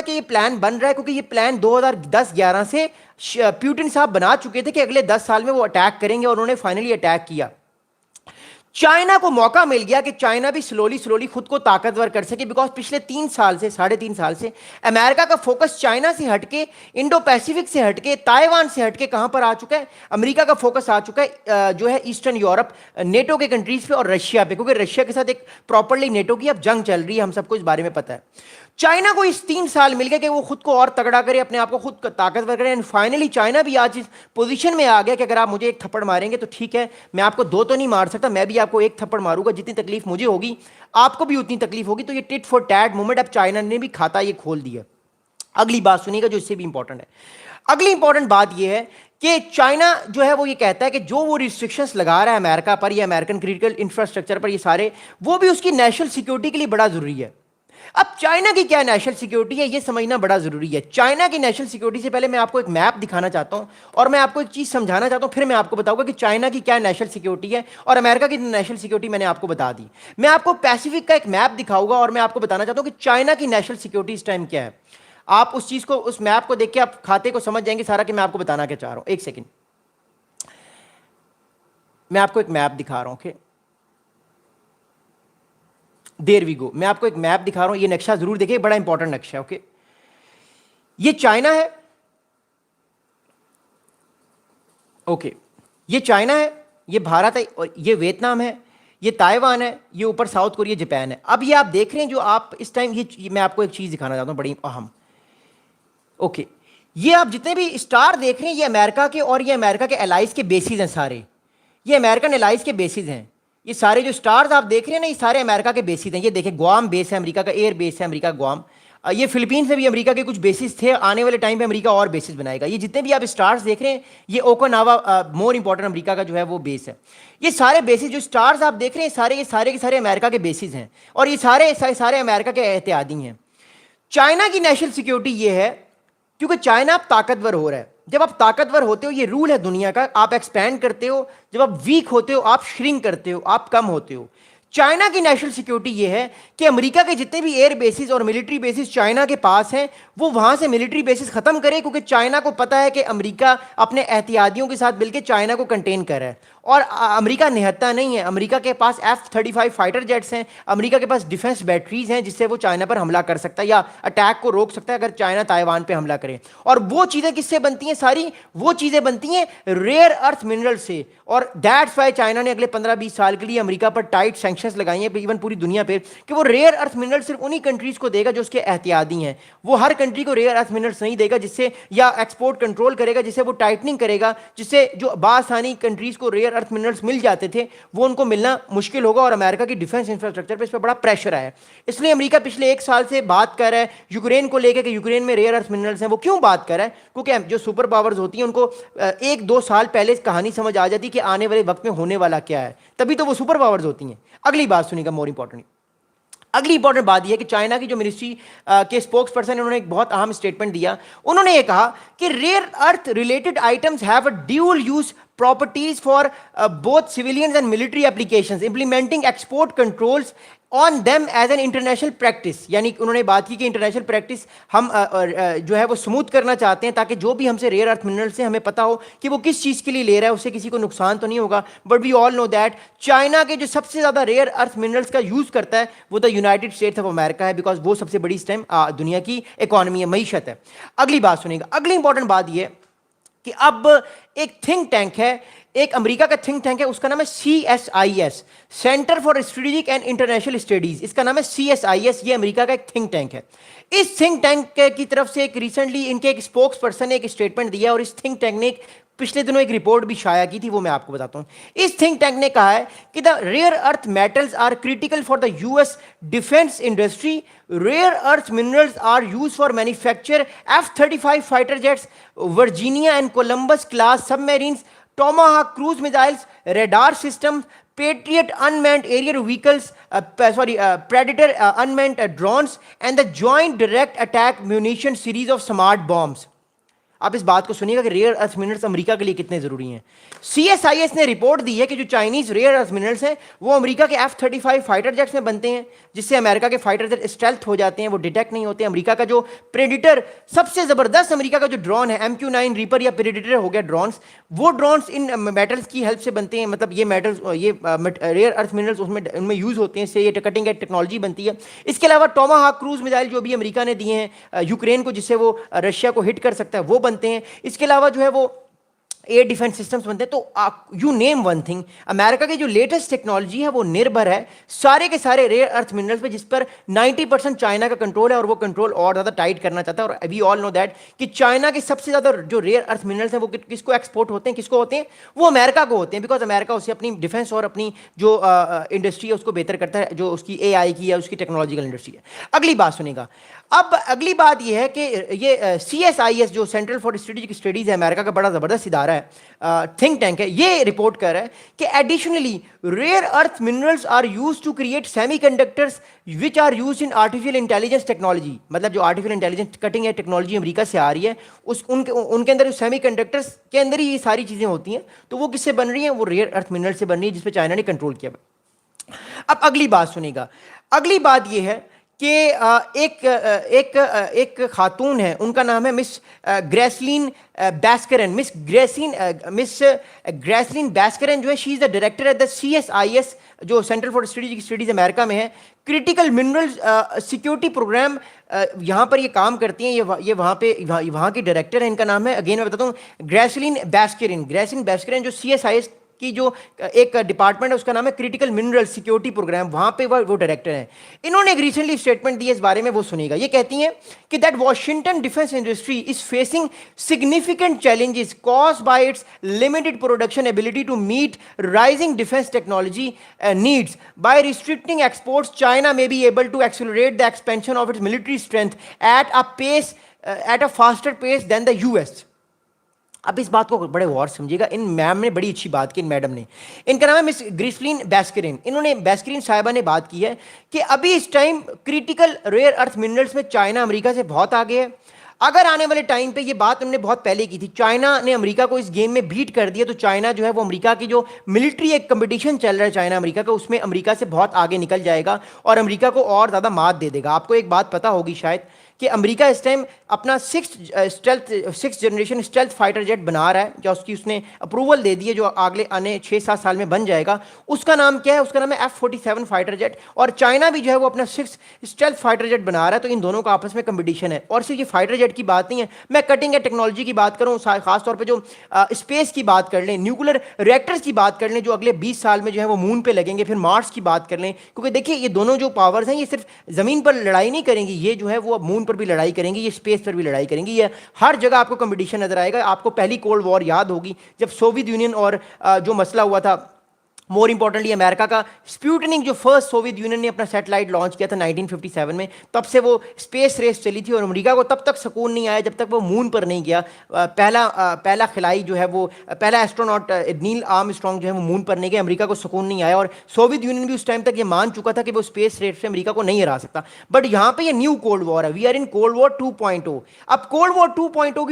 के ये प्लान बन रहा है, क्योंकि ये प्लान 2010-11 से पुतिन साहब बना चुके थे कि अगले 10 साल में वो अटैक करेंगे, और उन्होंने फाइनली अटैक किया। चाइना को मौका मिल गया कि चाइना भी स्लोली स्लोली खुद को ताकतवर कर सके, बिकॉज पिछले 3 साल से, 3.5 साल से अमेरिका का फोकस चाइना से हटके, इंडो पैसिफिक से हटके, ताइवान से हटके कहां पर आ चुका है? अमेरिका का फोकस आ चुका है जो है ईस्टर्न यूरोप, नेटो के कंट्रीज पे और रशिया पे, क्योंकि रशिया के साथ एक प्रॉपरली नेटो की अब जंग चल रही है, हम सबको इस बारे में पता है। चाइना को इस 3 साल मिल गए कि वो खुद को और तगड़ा करे, अपने आप को खुद ताकतवर करे, एंड फाइनली चाइना भी आज इस पोजीशन में आ गया कि अगर आप मुझे एक थप्पड़ मारेंगे तो ठीक है, मैं आपको 2 तो नहीं मार सकता, मैं भी आपको एक थप्पड़ मारूंगा, जितनी तकलीफ मुझे होगी आपको भी उतनी तकलीफ होगी। तो ये टिट फॉर टैट मूवमेंट अब चाइना ने भी खाता ये खोल दिया। अगली बात सुनिएगा जो इससे भी इंपॉर्टेंट है। अगली इंपॉर्टेंट बात ये है कि चाइना जो है वो ये कहता है कि जो वो रिस्ट्रिक्शंस लगा रहा है अमेरिका पर या अमेरिकन क्रिटिकल इंफ्रास्ट्रक्चर पर, ये सारे वो भी उसकी नेशनल सिक्योरिटी के लिए बड़ा जरूरी है। अब चाइना की क्या नेशनल सिक्योरिटी है ये समझना बड़ा जरूरी है। चाइना की नेशनल सिक्योरिटी से पहले मैं आपको एक मैप दिखाना चाहता हूं और मैं आपको एक चीज समझाना चाहता हूं, फिर मैं आपको बताऊंगा कि चाइना की क्या नेशनल सिक्योरिटी है और अमेरिका की नेशनल सिक्योरिटी मैंने आपको बता दी। मैं आपको पैसिफिक का एक मैप दिखाऊंगा और मैं आपको बताना चाहता हूं कि चाइना की नेशनल सिक्योरिटी इस टाइम क्या है। आप उस चीज को, उस मैप को देख के आप खाते को समझ जाएंगे सारा कि मैं आपको बताना क्या चाह रहा हूं। एक सेकेंड, मैं आपको एक मैप दिखा रहा हूं। Okay, there we go. मैं आपको एक मैप दिखा रहा हूं, ये नक्शा जरूर देखिए, बड़ा इंपॉर्टेंट नक्शा है। ओके, ये चाइना है। ओके, ये चाइना है, ये भारत है, और ये वियतनाम है, ये ताइवान है, ये ऊपर साउथ कोरिया, जापान है। अब ये आप देख रहे हैं जो आप इस टाइम, ये मैं आपको एक चीज दिखाना चाहता हूं बड़ी अहम। ओके, ये आप जितने भी स्टार देख रहे हैं ये अमेरिका के और ये अमेरिका के एलाइज के बेसिस हैं सारे, ये अमेरिकन एलाइज के बेसिस हैं। ये सारे जो स्टार्स आप देख रहे हैं ना, ये सारे अमेरिका के बेसिस हैं। ये देखें, ग्वाम बेस है अमेरिका का, एयर बेस है अमेरिका ग्वाम। ये फिलीपींस में भी अमेरिका के कुछ बेसिस थे, आने वाले टाइम पे अमेरिका और बेसिस बनाएगा। ये जितने भी आप स्टार्स देख रहे हैं, ये ओकिनावा मोर इंपॉर्टेंट अमेरिका का जो है वो बेस है। ये सारे बेसिस जो स्टार्स आप देख रहे हैं सारे, ये सारे के सारे अमेरिका के बेसिस हैं और ये सारे सारे अमेरिका के एहतियाती हैं। चाइना की नेशनल सिक्योरिटी ये है क्योंकि चाइना अब ताकतवर हो रहा है। जब आप ताकतवर होते हो, ये रूल है दुनिया का, आप एक्सपैंड करते हो। जब आप वीक होते हो आप श्रिंक करते हो, आप कम होते हो। चाइना की नेशनल सिक्योरिटी ये है कि अमेरिका के जितने भी एयर बेसिस और मिलिट्री बेसिस चाइना के पास हैं, वो वहां से मिलिट्री बेसिस खत्म करे, क्योंकि चाइना को पता है कि अमेरिका अपने एहतियातियों के साथ मिलकर चाइना को कंटेन कर रहा है। और अमेरिका निहत्ता नहीं है, अमेरिका के पास F-35 फाइटर जेट्स हैं, अमेरिका के पास डिफेंस बैटरीज हैं जिससे वो चाइना पर हमला कर सकता है या अटैक को रोक सकता है अगर चाइना ताइवान पे हमला करे। और वो चीज़ें किससे बनती हैं? सारी वो चीज़ें बनती हैं रेयर अर्थ मिनरल से। और दैट्स वाई चाइना ने अगले 15-20 साल के लिए अमेरिका पर टाइट सैंक्शंस लगाई हैं, इवन पूरी दुनिया पर, कि वो रेयर अर्थ मिनरल सिर्फ उन्हीं कंट्रीज को देगा जो उसके एहतियाती हैं। वो हर कंट्री को रेयर अर्थ मिनरल्स नहीं देगा जिससे, या एक्सपोर्ट कंट्रोल करेगा जिससे वो टाइटनिंग करेगा, जिससे जो बासानी कंट्रीज को रेयर अर्थ मिनरल्स मिल जाते थे वो उनको मिलना मुश्किल होगा। और अमेरिका की डिफेंस इंफ्रास्ट्रक्चर पे इस पर बड़ा प्रेशर आया। इसलिए अमेरिका पिछले 1 साल से बात कर रहा है यूक्रेन को लेकर कि यूक्रेन में रेयर अर्थ मिनरल्स हैं। वो क्यों बात कर रहा है? क्योंकि जो सुपर पावर्स होती हैं उनको 1-2 साल पहले कहानी समझ आ जाती कि आने वाले वक्त में होने वाला क्या है, तभी तो वो सुपर पावर्स होती हैं। अगली बात सुनिएगा, मोर इंपॉर्टेंट। अगली इंपॉर्टेंट बात यह है कि चाइना की जो मिनिस्ट्री के स्पोक्स पर्सन है, उन्होंने एक बहुत अहम स्टेटमेंट दिया। उन्होंने ये कहा कि rare earth related items have a dual use properties for both civilians and military applications, implementing export controls on them as an international practice। यानी उन्होंने बात की कि इंटरनेशनल प्रैक्टिस हम जो है वो स्मूथ करना चाहते हैं, ताकि जो भी हमसे रेयर अर्थ मिनरल से हमें पता हो कि वो किस चीज़ के लिए ले रहा है, उससे किसी को नुकसान तो नहीं होगा। But we all know that China के जो सबसे ज़्यादा रेयर अर्थ मिनरल्स का यूज़ करता है वो the United States of America है, बिकॉज वो सबसे बड़ी इस टाइम दुनिया की इकॉनमी है, मईशत है। अगली बात सुनिएगा। अगली इंपॉर्टेंट बात यह कि अब एक थिंक टैंक है, एक अमेरिका का थिंक टैंक है, उसका नाम है CSIS, centre for strategic and international studies. इसका नाम है CSIS, ये अमेरिका का एक थिंक टैंक है। इस थिंक टैंक की तरफ से एक रिसेंटली इनके एक स्पोक्स पर्सन ने एक स्टेटमेंट दिया और इस थिंक टैंक ने पिछले दिनों एक रिपोर्ट भी शाया की थी, वो मैं आपको बताता हूं। इस थिंक टैंक ने कहा है कि the rare earth metals are critical for the US defence industry. Rare earth minerals are use for manufacture F-35 fighter jets, Virginia and Columbus class submarines, Tomahawk cruise missiles, radar system, Patriot unmanned aerial vehicles, Predator unmanned drones, and the Joint Direct Attack Munition series of smart bombs। आप इस बात को सुनिएगा कि rare earth minerals America के लिए कितने जरूरी हैं। सीएसआईएस ने रिपोर्ट दी है कि जो चाइनीज रेयर अर्थ मिनरल्स हैं वो अमेरिका के F-35 फाइटर जेट्स में बनते हैं, जिससे अमेरिका के फाइटर जेट स्टेल्थ हो जाते हैं, वो डिटेक्ट नहीं होते। अमेरिका का जो प्रेडिटर, सबसे जबरदस्त अमेरिका का जो ड्रोन है MQ-9 रीपर या प्रेडिटर हो गया ड्रोन्स, वो ड्रोन्स इन मेटल्स की हेल्प से बनते हैं। मतलब ये मेटल्स, ये रेयर अर्थ मिनरल्स उसमें उनमें यूज होते हैं, इससे ये कटिंग एज टेक्नोलॉजी बनती है। इसके अलावा टोमाहाक क्रूज मिसाइल जो भी अमेरिका ने दिए हैं यूक्रेन को, जिससे वो रशिया को हिट कर सकता है, वो बनते हैं। इसके अलावा जो है वो एयर डिफेंस सिस्टम्स बनते हैं। तो you name one thing, America की जो लेटेस्ट टेक्नोलॉजी है वो निर्भर है सारे के सारे रेयर अर्थ मिनरल्स पे, जिस पर 90% चाइना का कंट्रोल है, और वो कंट्रोल और ज़्यादा टाइट करना चाहता है। और वी ऑल नो दैट कि चाइना के सबसे ज़्यादा जो रेयर अर्थ मिनरल्स हैं वो किसको एक्सपोर्ट होते हैं, किसको होते हैं, वो अमेरिका को होते हैं। बिकॉज अमेरिका उससे अपनी डिफेंस और अपनी जो इंडस्ट्री है उसको बेहतर करता है, जो उसकी AI की या उसकी टेक्नोलॉजिकल इंडस्ट्री है। अगली बात सुनेगा। अब अगली बात यह है कि ये CSIS जो सेंट्रल फॉर स्ट्रेटेजिक स्टडीज है, अमेरिका का बड़ा ज़बरदस्त इदारा है, थिंक टैंक है, ये रिपोर्ट कर रहा है कि additionally rare earth minerals are used to create semiconductors which are used in artificial intelligence technology. मतलब जो आर्टिफिशियल इंटेलिजेंस कटिंग है टेक्नोलॉजी अमेरिका से आ रही है, उनके अंदर सेमीकंडक्टर्स के अंदर ही ये सारी चीज़ें होती हैं। तो वो किससे बन रही हैं? वो रेयर अर्थ मिनरल से बन रही है, जिस पर चाइना ने कंट्रोल किया। अब अगली बात सुनेगा। अगली बात यह है कि एक खातून है, उनका नाम है मिस ग्रेसलिन बैस्करन। मिस ग्रेसलिन बैस्करन जो है, she is the director at the CSIS जो central for strategic studies America में है, क्रिटिकल मिनरल सिक्योरिटी प्रोग्राम यहाँ पर ये काम करती हैं। ये वहाँ की डायरेक्टर है। इनका नाम है, अगेन मैं बताता हूँ, ग्रेसलिन बैस्करन। ग्रेसलिन बैस्करन जो CSIS की जो एक डिपार्टमेंट है उसका नाम है क्रिटिकल मिनरल सिक्योरिटी प्रोग्राम, वहां पे वो डायरेक्टर हैं। इन्होंने एक रिसेंटली स्टेटमेंट दी है इस बारे में, वो सुनेगा। ये कहती हैं कि that Washington defence industry is facing significant challenges caused by its limited production ability to meet rising defence technology needs. By restricting exports, China may be able to accelerate the expansion of its military strength at a faster pace than the US। अब इस बात को बड़े गौर समझिएगा। इन ma'am ने बड़ी अच्छी बात की, इन मैडम ने, इनका नाम है मिस ग्रेसलिन बैस्करन। इन्होंने, बैस्करन साहिबा ने बात की है कि अभी इस time critical rare earth minerals में चाइना अमेरिका से बहुत आगे है। अगर आने वाले टाइम पे, ये बात हमने बहुत पहले की थी, चाइना ने अमेरिका को इस गेम में बीट कर दिया, तो चाइना जो है वो अमेरिका की जो मिलिट्री एक कंपटीशन चल रहा है चाइना अमेरिका का, उसमें अमेरिका से बहुत आगे निकल जाएगा और अमेरिका को और ज़्यादा मात दे देगा। आपको एक बात पता होगी शायद कि अमेरिका इस टाइम अपना six generation stealth fighter jet बना रहा है, जो उसने अप्रूवल दे दी है, जो अगले आने 6-7 साल में बन जाएगा। उसका नाम क्या है? उसका नाम है F-47 फाइटर जेट। और चाइना भी जो है वो अपना 6 स्टेल्थ फाइटर जेट बना रहा है। तो इन दोनों का आपस में कंपटीशन है। और सिर्फ ये फाइटर जेट की बात नहीं है, मैं कटिंग एज टेक्नोलॉजी की बात करूँ, खासतौर पर जो स्पेस की बात कर लें, न्यूक्लियर रिएक्टर्स की बात कर लें, जो अगले 20 साल में जो है वो मून पे लगेंगे, फिर मार्स की बात कर लें। क्योंकि देखिए, ये दोनों जो पावर्स हैं, ये सिर्फ ज़मीन पर लड़ाई नहीं करेंगी, ये जो है वो अब मून पर भी लड़ाई करेंगी, ये स्पेस पर भी लड़ाई करेंगी। ये हर जगह आपको कंपटीशन नजर आएगा। आपको पहली कोल्ड वॉर याद होगी, जब सोवियत यूनियन और जो मसला हुआ था, मोर इंपॉर्टेंटली अमेरिका का स्प्यूटनिक, जो फर्स्ट सोवियत यूनियन ने अपना सैटेलाइट लॉन्च किया था 1957 में, तब से वो स्पेस रेस चली थी। और अमेरिका को तब तक सुकून नहीं आया जब तक वो मून पर नहीं गया। पहला खिलाई जो है वो, पहला एस्ट्रोनॉट नील आर्मस्ट्रांग जो है वो मून पर नहीं गया। अमेरिका को सुकून नहीं आया। और सोवियत यूनियन भी उस टाइम तक ये मान चुका था कि वो स्पेस रेस से अमेरिका को नहीं हरा सकता। बट यहाँ पे ये न्यू कोल्ड वॉर है। We are in cold war 2.0। अब कोल्ड वॉर 2.0 की